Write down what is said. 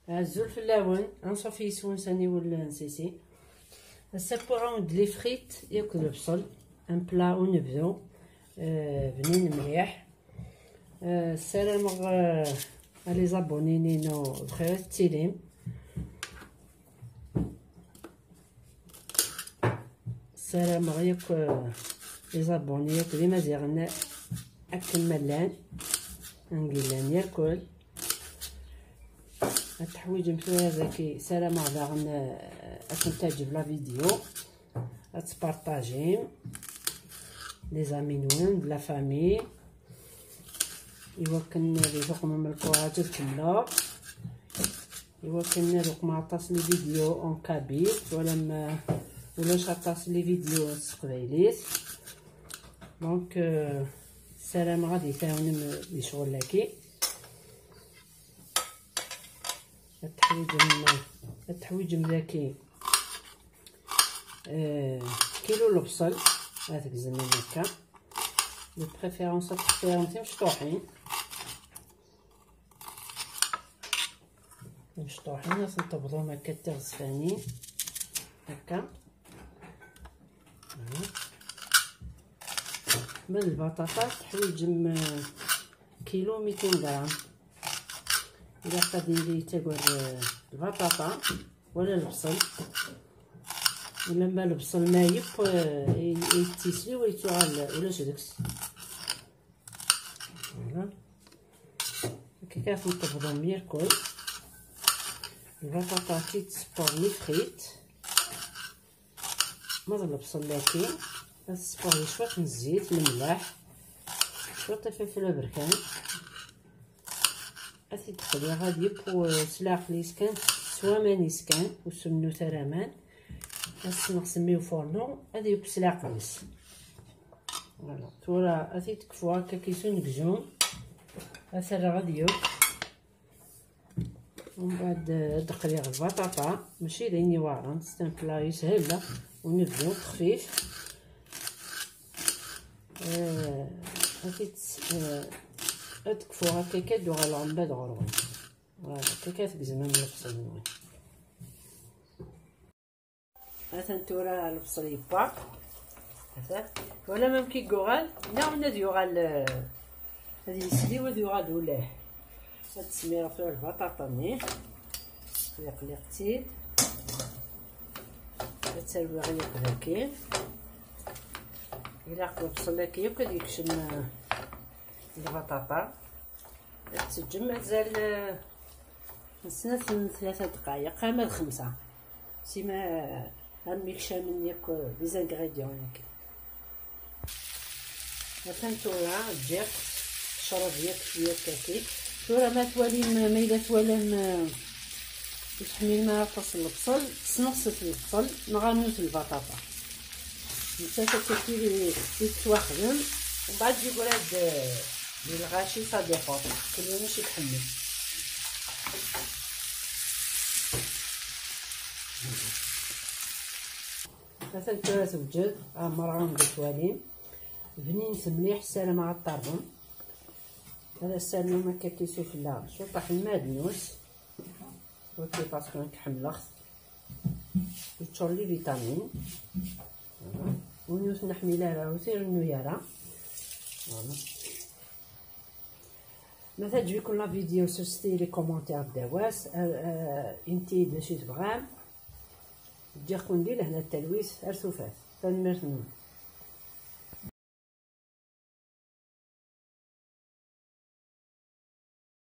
هزو الفلاون غنصافي يسون ثاني ولا نسيتي. هسا بوغ لي فريت ياكل البصل ان بلا ونبدو بنين مليح. السلام لي زابونينينو بخير التيليم. السلام ياك لي زابوني ياك لي مازيغنا اكل ملان نقيلان ياكل التحويج مثل هذاكي. سلام غدا اكون تعجب لا فيديو تبارطاجي لي زامينوين بلا فامي يوكن لي زوق من الكوراج كامله يوكن دوك ما عطاس لي فيديو اون كابيل ولا شاطاس لي فيديو تقبايليت. دونك السلام غادي يتاون بشغل لاكي التحويج مذاكي. كيلو البصل هذاك الزمن هكا دو بريفيرونس تختارهم مشطوحين خاص نطبطوهم هكا تغزفانين هكا. من البطاطا تحويج كيلو 200 غرام. الا قادين لي تاكل البطاطا ولا البصل ولا ما البصل نايف يتيسلي ويتوغل ولا شدكس فوالا هكا كنطبطوهم ياكل. البطاطا تيتصبغ لي فريت ماذا البصل لاكي تصبغ شويه من الزيت الملح شويه الفلفل البركان تدخلي غادي وسلاق لي سكان سوا ماني سكان وسنو ترامان نسميو فورنو هادي بسلاق ليس فوالا تورا تكفو هكا كيسون كجون اثر غادي يوك. ومن بعد دقلي البطاطا ماشي ليني واعره نستنفلا يسهل ونبدو خفيف. تكفو هكا كدو غالغ من بعد غرغر فوالا هكا كتقزم من البصل نوي. تورا البصل يباق ولا مام كي كوغال ناونا ديوغال هادي يسلي وديوغال ولاه هاد التسميره فيها البطاطا مليح قليق قتيل تساوي غير هكا. الا قلب البصل هكا كدي يكشم البطاطا تسجم مازال نسنا 3 دقائق اما 5 سيما ميكشا من ياك لي زانغريديون هكا. مثلا تورا تجيك تشرب ياك شويه كاكي تورا ما توالي ما الا توالى تحمي ما تصل البصل تنقصت البصل نغرموت البطاطا نتا كتكي يتواخدم ومن بعد تجيب هاد الغاشي صا ديفور كل يوم ماشي تحمل. مثلا تورا توجد مرعون بتوالين بنينت مليح سالة مع الطربون. هذا السالم هكا كيسوفلا شو طاح المعدنوس وكي باسكو كحملخت يتشور لي فيتامين ونيوس نحميلها راه سير النياره فوالا. مثلا تجيكم لا فيديو سوستي لي كومونتير داواس انتي بلا شي تبغام تجي خوندي لهنا التلويس ارسوفات تنمرت.